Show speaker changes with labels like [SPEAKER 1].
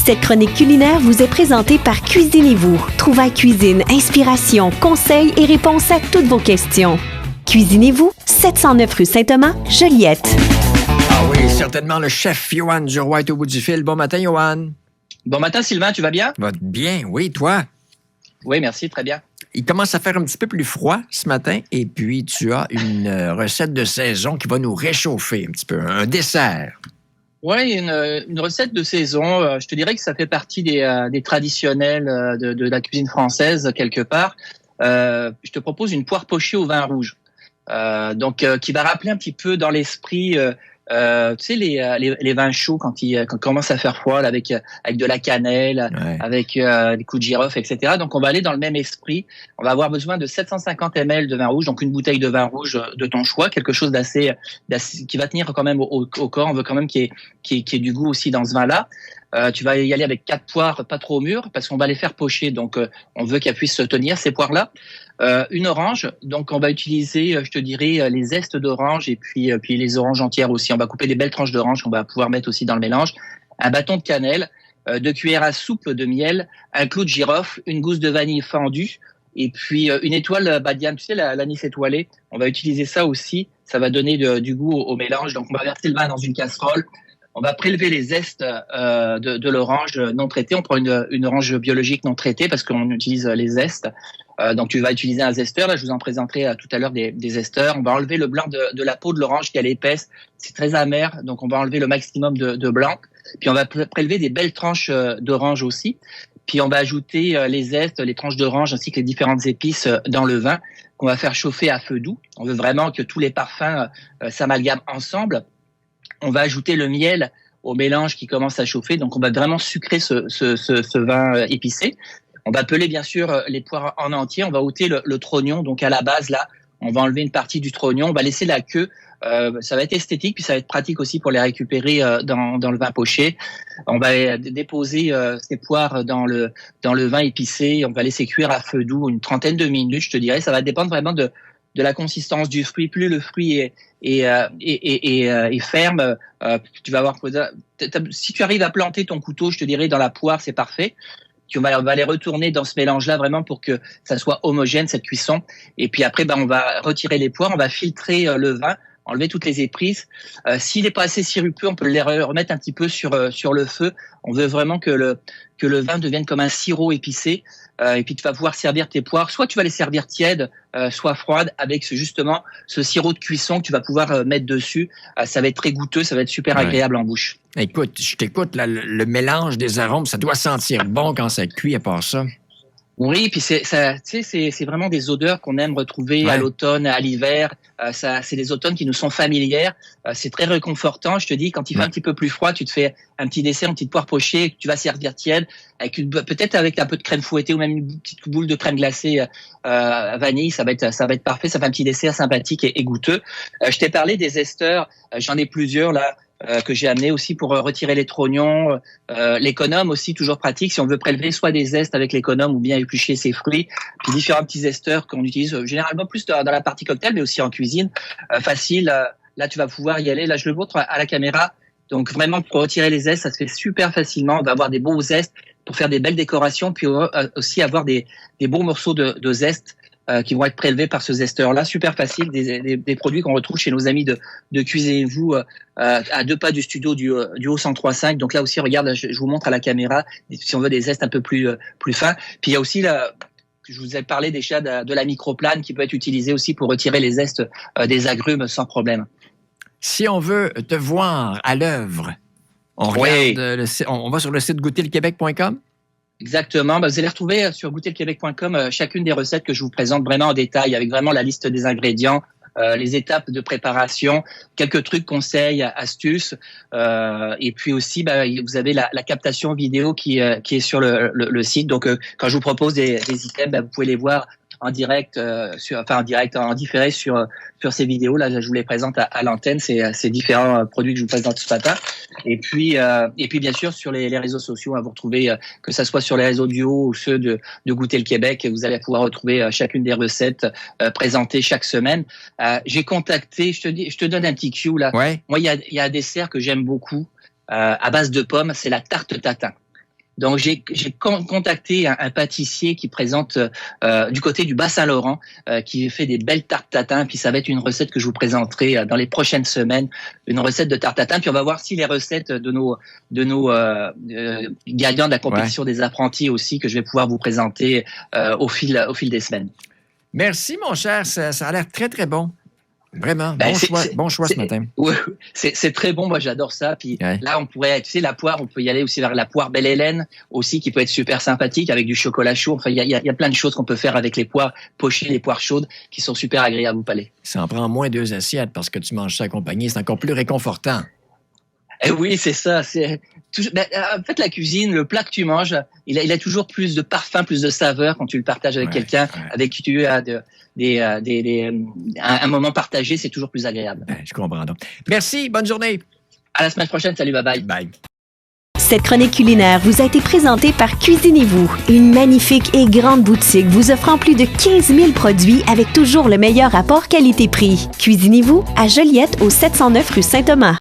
[SPEAKER 1] Cette chronique culinaire vous est présentée par Cuisinez-vous. Trouvailles cuisine, inspiration, conseils et réponses à toutes vos questions. Cuisinez-vous, 709 rue Saint-Thomas, Joliette.
[SPEAKER 2] Ah oui, certainement le chef Johan Duroy est au bout du fil. Bon matin, Johan.
[SPEAKER 3] Bon matin, Sylvain, tu vas bien?
[SPEAKER 2] Va bien, oui, toi?
[SPEAKER 3] Oui, merci, très bien.
[SPEAKER 2] Il commence à faire un petit peu plus froid ce matin et puis tu as une recette de saison qui va nous réchauffer un petit peu, un dessert.
[SPEAKER 3] Oui, une recette de saison. Je te dirais que ça fait partie des traditionnels de la cuisine française, quelque part. Je te propose une poire pochée au vin rouge. Qui va rappeler un petit peu dans l'esprit, tu sais, les vins chauds quand il commence à faire froid, là, avec de la cannelle,
[SPEAKER 2] Ouais.
[SPEAKER 3] avec des coups de girofle, etc. Donc, on va aller dans le même esprit. On va avoir besoin de 750 ml de vin rouge, donc une bouteille de vin rouge de ton choix, quelque chose d'assez qui va tenir quand même au corps. On veut quand même qu'il y ait du goût aussi dans ce vin-là. Tu vas y aller avec 4 poires pas trop mûres parce qu'on va les faire pocher, donc on veut qu'elles puissent se tenir, ces poires-là. Une orange, donc on va utiliser, je te dirais, les zestes d'orange et puis les oranges entières aussi. On va couper des belles tranches d'orange qu'on va pouvoir mettre aussi dans le mélange. Un bâton de cannelle, 2 cuillères à soupe de miel, un clou de girofle, une gousse de vanille fendue et puis une étoile badiane, tu sais, l'anis étoilé. On va utiliser ça aussi. Ça va donner du goût au mélange. Donc on va verser le vin dans une casserole. On va prélever les zestes de l'orange non traitée. On prend une orange biologique non traitée parce qu'on utilise les zestes. Donc tu vas utiliser un zesteur. Là, je vous en présenterai tout à l'heure des zesteurs. On va enlever le blanc de la peau de l'orange qui est épaisse. C'est très amer, donc on va enlever le maximum de blanc. Puis on va prélever des belles tranches d'orange aussi. Puis on va ajouter les zestes, les tranches d'orange ainsi que les différentes épices dans le vin qu'on va faire chauffer à feu doux. On veut vraiment que tous les parfums s'amalgament ensemble. On va ajouter le miel au mélange qui commence à chauffer. Donc, on va vraiment sucrer ce vin épicé. On va peler, bien sûr, les poires en entier. On va ôter le trognon. Donc, à la base, là, on va enlever une partie du trognon. On va laisser la queue. Ça va être esthétique, puis ça va être pratique aussi pour les récupérer dans le vin poché. On va déposer ces poires dans le vin épicé. On va laisser cuire à feu doux une trentaine de minutes, je te dirais. Ça va dépendre vraiment de la consistance du fruit. Plus le fruit est ferme, tu vas avoir. Si tu arrives à planter ton couteau, je te dirais, dans la poire, c'est parfait. On va les retourner dans ce mélange-là vraiment pour que ça soit homogène, cette cuisson. Et puis après, on va retirer les poires, on va filtrer le vin, enlever toutes les épices. S'il n'est pas assez sirupeux, on peut les remettre un petit peu sur le feu. On veut vraiment que le vin devienne comme un sirop épicé. Et puis tu vas pouvoir servir tes poires. Soit tu vas les servir tièdes, soit froides, avec justement ce sirop de cuisson que tu vas pouvoir mettre dessus. Ça va être très goûteux, ça va être super agréable en bouche.
[SPEAKER 2] Écoute, je t'écoute, là, le mélange des arômes, ça doit sentir bon quand ça cuit à part ça.
[SPEAKER 3] Oui, puis c'est vraiment des odeurs qu'on aime retrouver à l'automne, à l'hiver. C'est des automnes qui nous sont familières. C'est très réconfortant. Je te dis, quand il fait un petit peu plus froid, tu te fais un petit dessert, une petite poire pochée que tu vas servir tiède, peut-être avec un peu de crème fouettée ou même une petite boule de crème glacée vanille. Ça va être parfait. Ça fait un petit dessert sympathique et goûteux. Je t'ai parlé des esters. J'en ai plusieurs là. Que j'ai amené aussi pour retirer les trognons, l'économe aussi, toujours pratique si on veut prélever soit des zestes avec l'économe ou bien éplucher ses fruits, puis différents petits esters qu'on utilise généralement plus dans la partie cocktail mais aussi en cuisine, facile. Là tu vas pouvoir y aller, là je le montre à la caméra. Donc vraiment pour retirer les zestes, ça se fait super facilement. On va avoir des beaux zestes pour faire des belles décorations, puis aussi avoir des beaux morceaux de zestes qui vont être prélevés par ce zesteur-là. Super facile, des produits qu'on retrouve chez nos amis de Cuisinez-vous à 2 pas du studio du Haut 103.5. Donc là aussi, regarde, je vous montre à la caméra si on veut des zestes un peu plus fins. Puis il y a aussi je vous ai parlé déjà de la microplane qui peut être utilisée aussi pour retirer les zestes des agrumes sans problème.
[SPEAKER 2] Si on veut te voir à l'œuvre, on va sur le site goûterlequebec.com.
[SPEAKER 3] Exactement. Vous allez retrouver sur goûterlequebec.com chacune des recettes que je vous présente vraiment en détail, avec vraiment la liste des ingrédients, les étapes de préparation, quelques trucs, conseils, astuces, et puis aussi vous avez la captation vidéo qui est sur le site. Donc quand je vous propose des items, vous pouvez les voir en direct, en différé sur ces vidéos. Là, je vous les présente à l'antenne, ces différents produits que je vous présente ce matin. Et puis bien sûr, sur les réseaux sociaux, vous retrouvez, que ça soit sur les réseaux du Haut ou ceux de Goûter le Québec, vous allez pouvoir retrouver chacune des recettes présentées chaque semaine. J'ai contacté, je te donne un petit cue là.
[SPEAKER 2] Ouais.
[SPEAKER 3] Moi, il y a un dessert que j'aime beaucoup, à base de pommes, c'est la tarte tatin. Donc j'ai contacté un pâtissier qui présente du côté du Bas-Saint-Laurent, qui fait des belles tartes tatin. Puis ça va être une recette que je vous présenterai dans les prochaines semaines, une recette de tarte tatin. Puis on va voir si les recettes de nos gagnants de la compétition des apprentis aussi, que je vais pouvoir vous présenter au fil des semaines.
[SPEAKER 2] Merci, mon cher. Ça a l'air très, très bon. Vraiment, bon choix ce matin.
[SPEAKER 3] Ouais, c'est très bon, moi j'adore ça. Puis là, on pourrait, tu sais, la poire, on peut y aller aussi vers la poire Belle Hélène aussi, qui peut être super sympathique avec du chocolat chaud. Enfin, il y a plein de choses qu'on peut faire avec les poires pochées, les poires chaudes, qui sont super agréables au palais.
[SPEAKER 2] Ça en prend moins 2 assiettes parce que tu manges ça accompagné, c'est encore plus réconfortant.
[SPEAKER 3] Oui, c'est ça. En fait, la cuisine, le plat que tu manges, il a toujours plus de parfum, plus de saveur quand tu le partages avec quelqu'un avec qui tu as un moment partagé. C'est toujours plus agréable.
[SPEAKER 2] Je comprends donc. Merci, bonne journée.
[SPEAKER 3] À la semaine prochaine. Salut, bye bye.
[SPEAKER 2] Bye.
[SPEAKER 1] Cette chronique culinaire vous a été présentée par Cuisinez-vous, une magnifique et grande boutique vous offrant plus de 15 000 produits avec toujours le meilleur rapport qualité-prix. Cuisinez-vous à Joliette au 709 rue Saint-Thomas.